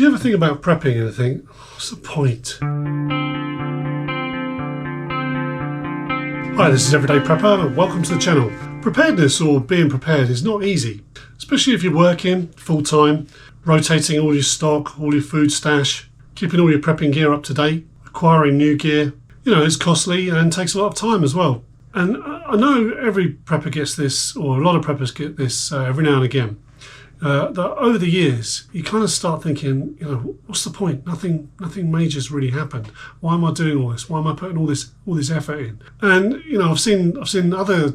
Do you ever think about prepping and think, what's the point? Hi, this is Everyday Prepper and welcome to the channel. Preparedness, or being prepared, is not easy, especially if you're working full-time, rotating all your stock, all your food stash, keeping all your prepping gear up to date, acquiring new gear. You know, it's costly and takes a lot of time as well. And I know every prepper gets this, or a lot of preppers get this every now and again. That over the years, you kind of start thinking, you know, what's the point? Nothing major's really happened. Why am I doing all this? Why am I putting all this effort in? And you know, I've seen other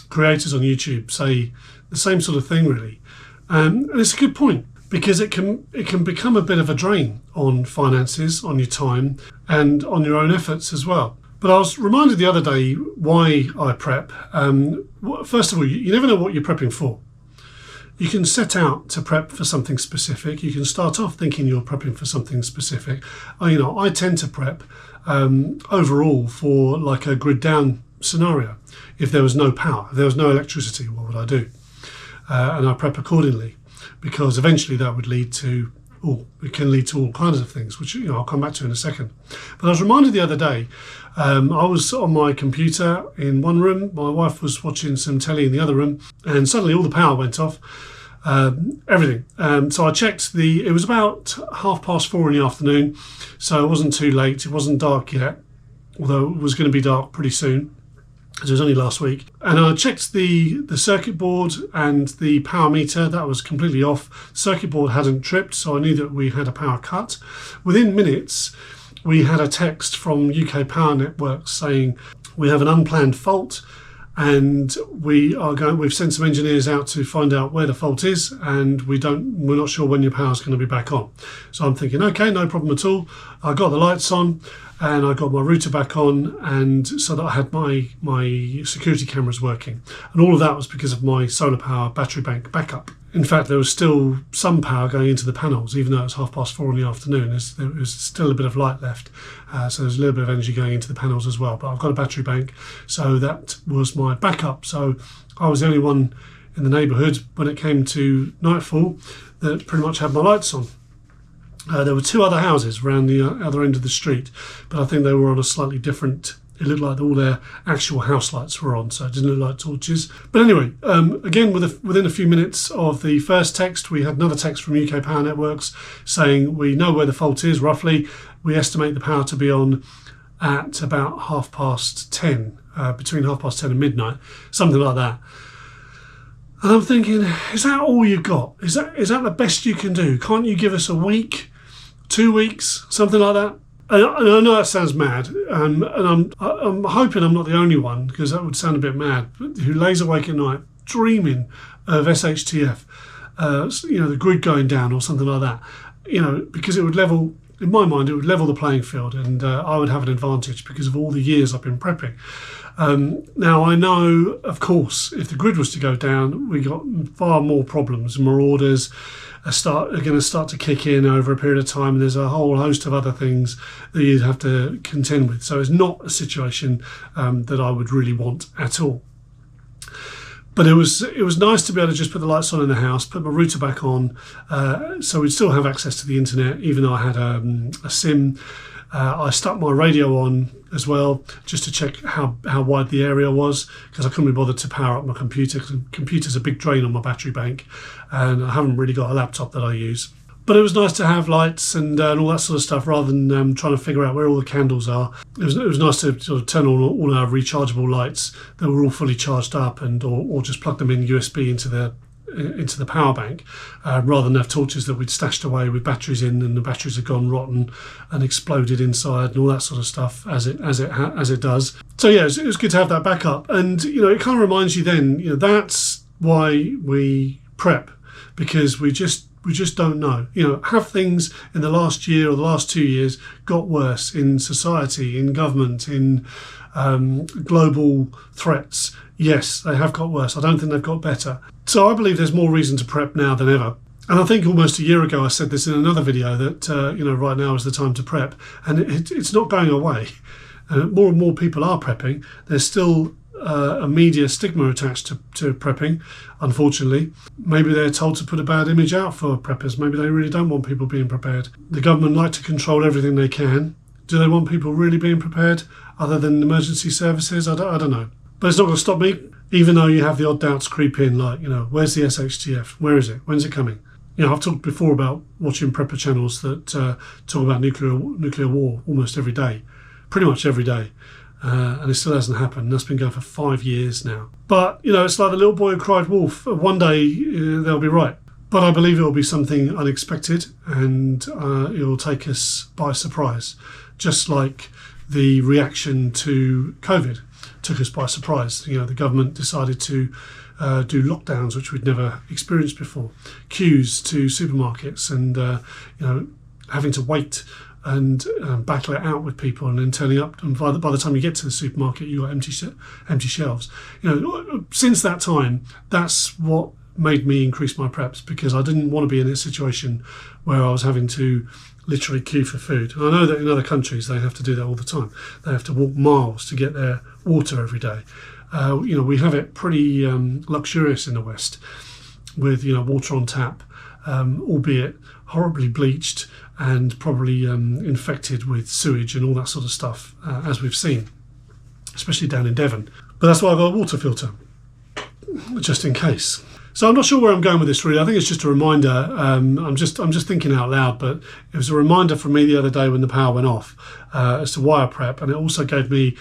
creators on YouTube say the same sort of thing, really, and it's a good point, because it can become a bit of a drain on finances, on your time, and on your own efforts as well. But I was reminded the other day why I prep. First of all, you never know what you're prepping for. You can set out to prep for something specific. You can start off thinking you're prepping for something specific. You know, I tend to prep overall for like a grid down scenario. If there was no power, if there was no electricity, what would I do? And I prep accordingly, because eventually that would lead to, it can lead to all kinds of things, which, you know, I'll come back to in a second. But I was reminded the other day, I was on my computer in one room, my wife was watching some telly in the other room, and suddenly all the power went off, everything. So I checked it was about 4:30 in the afternoon, so it wasn't too late, it wasn't dark yet, although it was going to be dark pretty soon, because it was only last week. And I checked the circuit board and the power meter. That was completely off. Circuit board hadn't tripped, so I knew that we had a power cut. Within minutes, we had a text from UK Power Networks saying we have an unplanned fault, and we've sent some engineers out to find out where the fault is, and we're not sure when your power's going to be back on. So I'm thinking, okay, no problem at all. I got the lights on, and I got my router back on, and so that I had my security cameras working. And all of that was because of my solar power battery bank backup. In fact, there was still some power going into the panels, even though it was 4:30 in the afternoon. There was still a bit of light left, so there's a little bit of energy going into the panels as well. But I've got a battery bank, so that was my backup. So I was the only one in the neighbourhood when it came to nightfall that pretty much had my lights on. There were two other houses around the other end of the street, but I think they were on a slightly different. It looked like all their actual house lights were on, so it didn't look like torches. But anyway, again, within a few minutes of the first text, we had another text from UK Power Networks saying we know where the fault is roughly. We estimate the power to be on at about 10:30, between 10:30 and midnight, something like that. And I'm thinking, is that all you got? Is that the best you can do? Can't you give us a week, 2 weeks, something like that? And I know that sounds mad, and I'm hoping I'm not the only one, because that would sound a bit mad, who lays awake at night dreaming of SHTF, you know, the grid going down or something like that, you know, because it would level, in my mind, it would level the playing field, and I would have an advantage because of all the years I've been prepping. Now I know, of course, if the grid was to go down, we got far more problems. Marauders are going to start to kick in over a period of time, and there's a whole host of other things that you'd have to contend with. So it's not a situation that I would really want at all. But it was nice to be able to just put the lights on in the house, put my router back on, so we'd still have access to the internet, even though I had a SIM. I stuck my radio on as well, just to check how wide the area was, because I couldn't be bothered to power up my computer, because the computer's a big drain on my battery bank, and I haven't really got a laptop that I use. But it was nice to have lights and all that sort of stuff, rather than trying to figure out where all the candles are. It was nice to sort of turn on all our rechargeable lights that were all fully charged up, and or just plug them in USB into the power bank, rather than have torches that we'd stashed away with batteries in, and the batteries had gone rotten and exploded inside and all that sort of stuff as it does. So yeah, it was good to have that backup, and you know, it kind of reminds you then, you know, that's why we prep, because we just don't know. You know, have things in the last year or the last 2 years got worse in society, in government, in global threats? Yes, they have got worse. I don't think they've got better. So I believe there's more reason to prep now than ever. And I think almost a year ago I said this in another video, that you know, right now is the time to prep, and it's not going away. More and more people are prepping. There's still a media stigma attached to prepping, unfortunately. Maybe they're told to put a bad image out for preppers. Maybe they really don't want people being prepared. The government like to control everything they can. Do they want people really being prepared other than emergency services? I don't know. But it's not going to stop me, even though you have the odd doubts creep in, like, where's the SHTF? Where is it? When's it coming? I've talked before about watching prepper channels that talk about nuclear war almost every day, pretty much every day. And it still hasn't happened. That's been going for 5 years now. But, it's like the little boy who cried wolf. One day they'll be right. But I believe it will be something unexpected, and it will take us by surprise, just like the reaction to COVID took us by surprise. The government decided to do lockdowns, which we'd never experienced before, queues to supermarkets, and having to wait and battle it out with people, and then turning up, and by the time you get to the supermarket, you've got empty shelves. Since that time, that's what made me increase my preps, because I didn't want to be in a situation where I was having to literally queue for food. And I know that in other countries they have to do that all the time. They have to walk miles to get their water every day. We have it pretty luxurious in the West, with water on tap, albeit horribly bleached and probably infected with sewage and all that sort of stuff, as we've seen, especially down in Devon. But that's why I've got a water filter, just in case. So I'm not sure where I'm going with this, really. I think it's just a reminder. I'm just thinking out loud, but it was a reminder for me the other day when the power went off as to why I prep, and it also gave me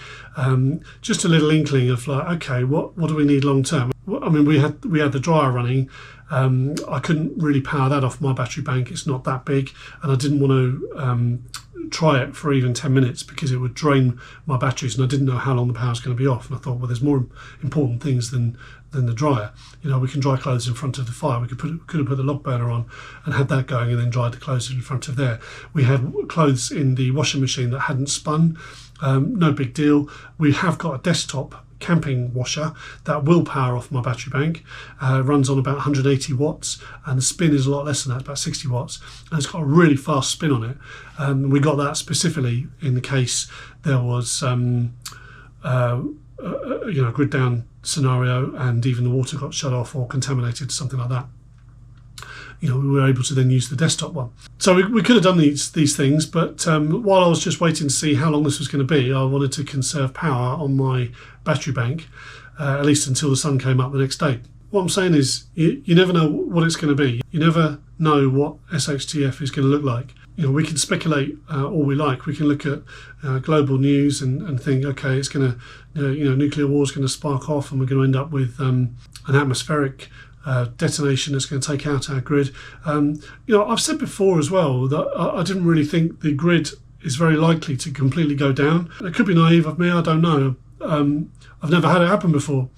just a little inkling of, like, okay, what do we need long term? I mean, we had the dryer running. I couldn't really power that off my battery bank. It's not that big, and I didn't want to try it for even 10 minutes because it would drain my batteries, and I didn't know how long the power was going to be off. And I thought, well, there's more important things than the dryer. We can dry clothes in front of the fire. We could have put the log burner on and had that going, and then dried the clothes in front of there. We had clothes in the washing machine that hadn't spun. No big deal. We have got a desktop camping washer that will power off my battery bank. Runs on about 180 watts, and the spin is a lot less than that, about 60 watts, and it's got a really fast spin on it. We got that specifically in the case there was a grid down scenario, and even the water got shut off or contaminated, something like that. We were able to then use the desktop one. So we could have done these things, but while I was just waiting to see how long this was going to be, I wanted to conserve power on my battery bank, at least until the sun came up the next day. What I'm saying is, you never know what it's going to be. You never know what SHTF is going to look like. We can speculate all we like. We can look at global news and think, okay, it's going to, nuclear war is going to spark off, and we're going to end up with an atmospheric detonation that's going to take out our grid. I've said before as well that I didn't really think the grid is very likely to completely go down. It could be naive of me, I don't know. I've never had it happen before,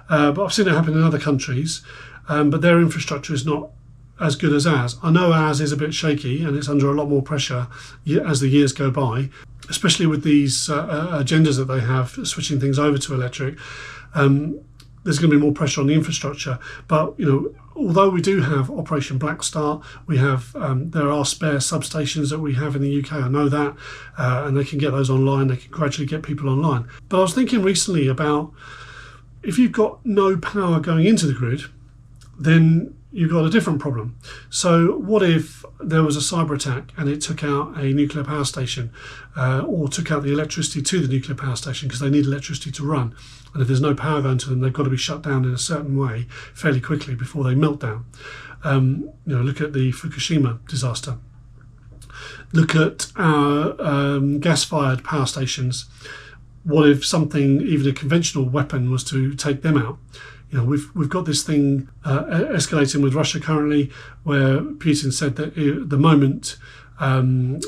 but I've seen it happen in other countries, but their infrastructure is not as good as ours. I know ours is a bit shaky, and it's under a lot more pressure as the years go by, especially with these agendas that they have, switching things over to electric. There's going to be more pressure on the infrastructure. But, although we do have Operation Black Start, we have there are spare substations that we have in the UK. I know that, and they can get those online. They can gradually get people online. But I was thinking recently about, if you've got no power going into the grid, then you've got a different problem. So what if there was a cyber attack and it took out a nuclear power station, or took out the electricity to the nuclear power station, because they need electricity to run, and if there's no power going to them, they've got to be shut down in a certain way fairly quickly before they melt down. Look at the Fukushima disaster. Look at our gas-fired power stations. What if something, even a conventional weapon, was to take them out? We've got this thing escalating with Russia currently, where Putin said that the moment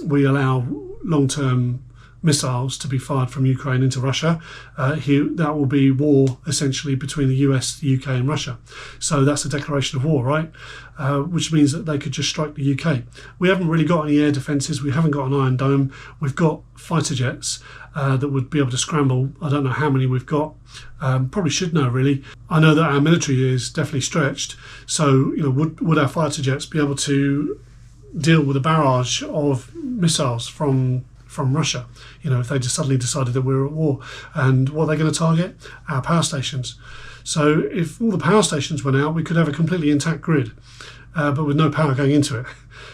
we allow long-term missiles to be fired from Ukraine into Russia, that will be war essentially between the US, the UK and Russia. So that's a declaration of war, right? Which means that they could just strike the UK. We haven't really got any air defences. We haven't got an Iron Dome. We've got fighter jets that would be able to scramble. I don't know how many we've got. Probably should know, really. I know that our military is definitely stretched. So, would our fighter jets be able to deal with a barrage of missiles from from Russia. You know, if they just suddenly decided that we were at war, and what they're going to target? Our power stations. So if all the power stations went out, we could have a completely intact grid, but with no power going into it.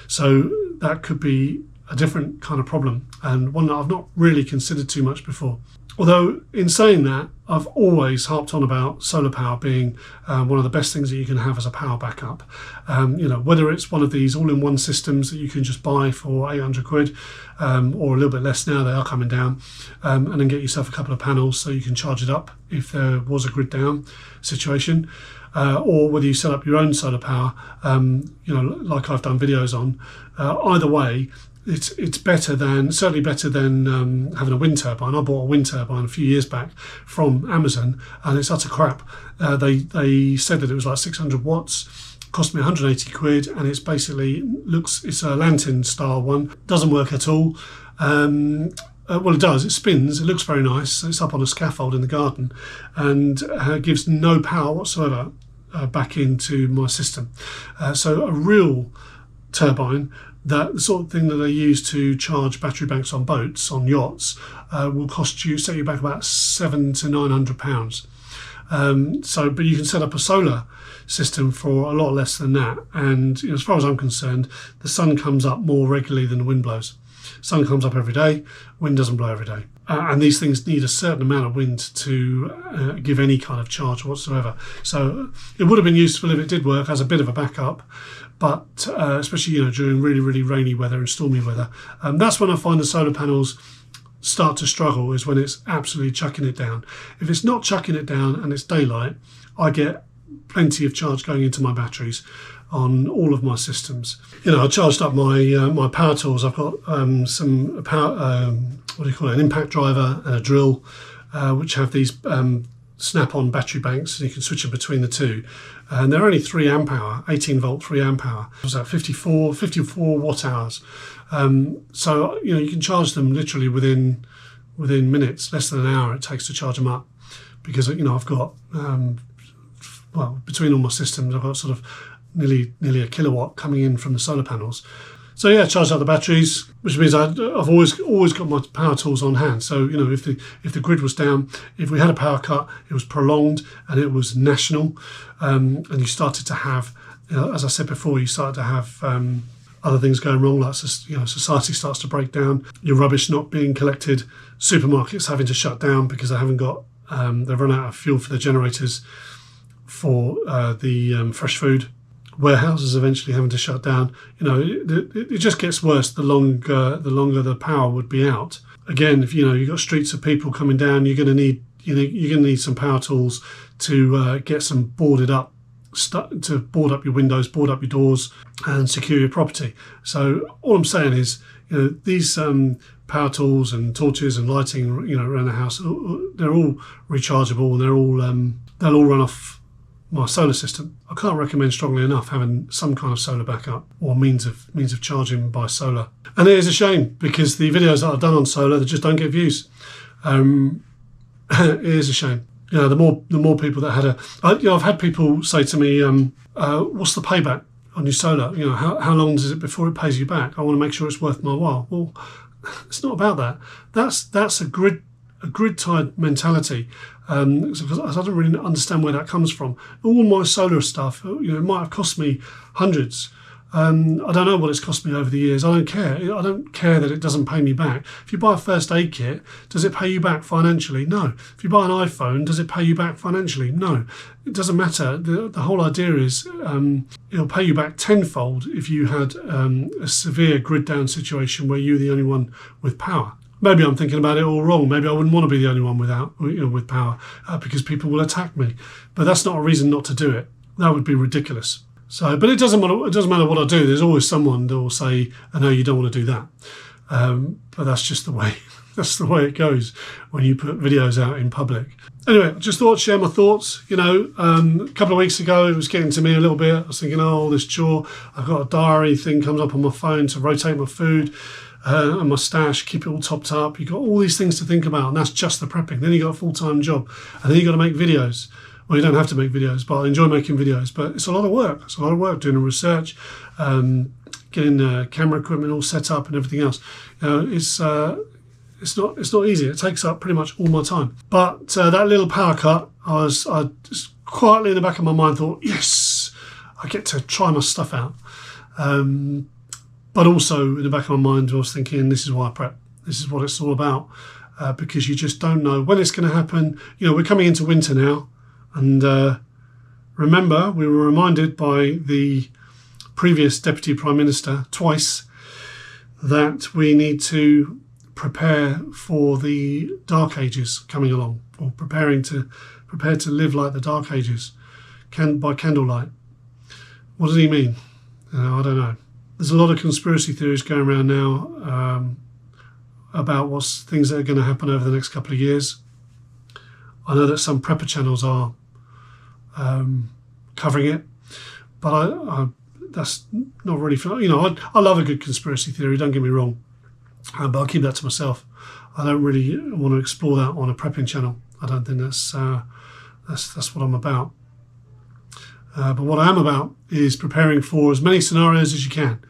So that could be a different kind of problem, and one that I've not really considered too much before. Although in saying that, I've always harped on about solar power being one of the best things that you can have as a power backup. You know, whether it's one of these all-in-one systems that you can just buy for 800 quid, or a little bit less now, they are coming down, and then get yourself a couple of panels so you can charge it up if there was a grid down situation, or whether you set up your own solar power, you know, like I've done videos on. Either way, it's better than, certainly better than having a wind turbine. I bought a wind turbine a few years back from Amazon, and it's utter crap. They said that it was like 600 watts, cost me 180 quid, and it's basically it's a lantern style one. Doesn't work at all. Well, it does. It spins. It looks very nice. It's up on a scaffold in the garden, and gives no power whatsoever back into my system. So a real turbine, that the sort of thing that they use to charge battery banks on boats, on yachts, will set you back about £700 to £900. But you can set up a solar system for a lot less than that. And you know, as far as I'm concerned, the sun comes up more regularly than the wind blows. Sun comes up every day, wind doesn't blow every day. And these things need a certain amount of wind to give any kind of charge whatsoever. So it would have been useful if it did work as a bit of a backup, but especially, you know, during really, really rainy weather and stormy weather. That's when I find the solar panels start to struggle, is when it's absolutely chucking it down. If it's not chucking it down and it's daylight, I get plenty of charge going into my batteries on all of my systems. You know, I charged up my my power tools. I've got some power, an impact driver and a drill, which have these snap-on battery banks, and you can switch them between the two. And they're only 3 amp hour, 18 volt, 3 amp hour. It was at 54 watt hours. So, you know, you can charge them literally within minutes, less than an hour it takes to charge them up. Because, you know, I've got, between all my systems, I've got sort of nearly a kilowatt coming in from the solar panels. So yeah, charge up the batteries, which means I've always got my power tools on hand. So, you know, if the grid was down, if we had a power cut, it was prolonged and it was national, and you started to have, you know, as I said before, you started to have other things going wrong, like, you know, society starts to break down, your rubbish not being collected, supermarkets having to shut down because they haven't got, they've run out of fuel for their generators for the fresh food. Warehouses eventually having to shut down. You know, it just gets worse the longer the power would be out. Again, if you know you've got streets of people coming down, you're going to need some power tools to get some boarded up, to board up your windows, board up your doors, and secure your property. So all I'm saying is, you know, these power tools and torches and lighting, you know, around the house, they're all rechargeable, and they'll all run off my solar system. I can't recommend strongly enough having some kind of solar backup or means of charging by solar. And it is a shame, because the videos that I've done on solar, they just don't get views. It is a shame. You know, the more people that had I've had people say to me, what's the payback on your solar? You know, how long is it before it pays you back? I want to make sure it's worth my while. Well, it's not about that. That's a grid-tied mentality. Because I don't really understand where that comes from. All my solar stuff, you know, it might have cost me hundreds. I don't know what it's cost me over the years. I don't care. I don't care that it doesn't pay me back. If you buy a first aid kit, does it pay you back financially? No. If you buy an iPhone, does it pay you back financially? No. It doesn't matter. The whole idea is it'll pay you back tenfold if you had a severe grid down situation where you're the only one with power. Maybe I'm thinking about it all wrong. Maybe I wouldn't want to be the only one with power, because people will attack me. But that's not a reason not to do it. That would be ridiculous. So, but it doesn't matter what I do. There's always someone that will say, "I know you don't want to do that." But that's just the way. That's the way it goes when you put videos out in public. Anyway, I just thought I'd share my thoughts. You know, a couple of weeks ago, it was getting to me a little bit. I was thinking, oh, this chore. I've got a diary thing comes up on my phone to rotate my food. And my stash, keep it all topped up. You've got all these things to think about, and that's just the prepping. Then you've got a full-time job, and then you've got to make videos. Well, you don't have to make videos, but I enjoy making videos. But it's a lot of work. It's a lot of work doing the research, getting camera equipment all set up and everything else. It's not easy. It takes up pretty much all my time. But that little power cut, I just quietly in the back of my mind thought, yes, I get to try my stuff out. But also in the back of my mind, I was thinking, this is why I prep. This is what it's all about, because you just don't know when it's going to happen. We're coming into winter now, and remember, we were reminded by the previous Deputy Prime Minister twice that we need to prepare for the Dark Ages coming along, or prepare to live like the Dark Ages, by candlelight. What does he mean? I don't know. There's a lot of conspiracy theories going around now about what's things that are going to happen over the next couple of years. I know that some prepper channels are covering it, but I that's not really. I love a good conspiracy theory. Don't get me wrong, but I'll keep that to myself. I don't really want to explore that on a prepping channel. I don't think that's what I'm about. But what I am about is preparing for as many scenarios as you can,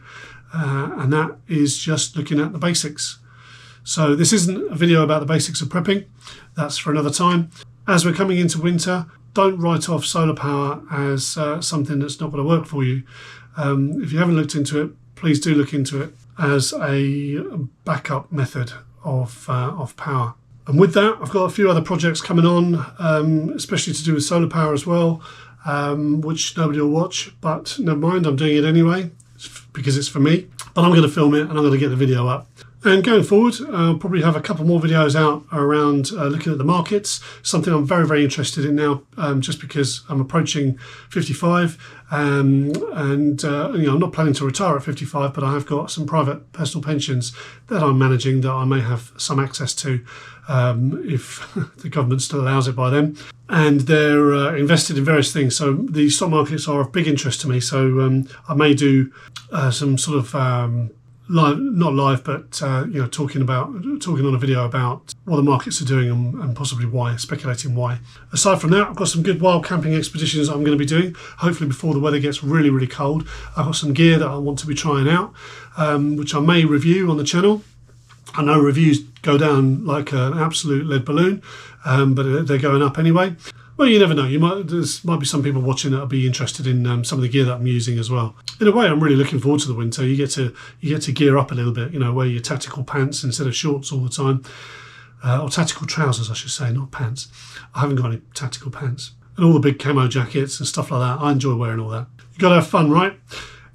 and that is just looking at the basics. So this isn't a video about the basics of prepping. That's for another time. As we're coming into winter, don't write off solar power as something that's not going to work for you. If you haven't looked into it, please do look into it as a backup method of power. And with that, I've got a few other projects coming on, especially to do with solar power as well, which nobody will watch, but never mind, I'm doing it anyway because it's for me. But I'm going to film it and I'm going to get the video up. And going forward, I'll probably have a couple more videos out around looking at the markets, something I'm very, very interested in now, just because I'm approaching 55, and I'm not planning to retire at 55, but I have got some private personal pensions that I'm managing that I may have some access to if the government still allows it by then. And they're invested in various things. So the stock markets are of big interest to me. So I may do some sort of not live, but talking on a video about what the markets are doing and possibly why, speculating why. Aside from that, I've got some good wild camping expeditions I'm going to be doing, hopefully before the weather gets really, really cold. I've got some gear that I want to be trying out, which I may review on the channel. I know reviews go down like an absolute lead balloon, but they're going up anyway. Well, you never know. There might be some people watching that'll be interested in some of the gear that I'm using as well. In a way, I'm really looking forward to the winter. You get to gear up a little bit. Wear your tactical pants instead of shorts all the time, or tactical trousers, I should say, not pants. I haven't got any tactical pants. And all the big camo jackets and stuff like that. I enjoy wearing all that. You got to have fun, right?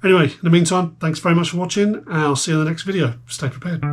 Anyway, in the meantime, thanks very much for watching. I'll see you in the next video. Stay prepared.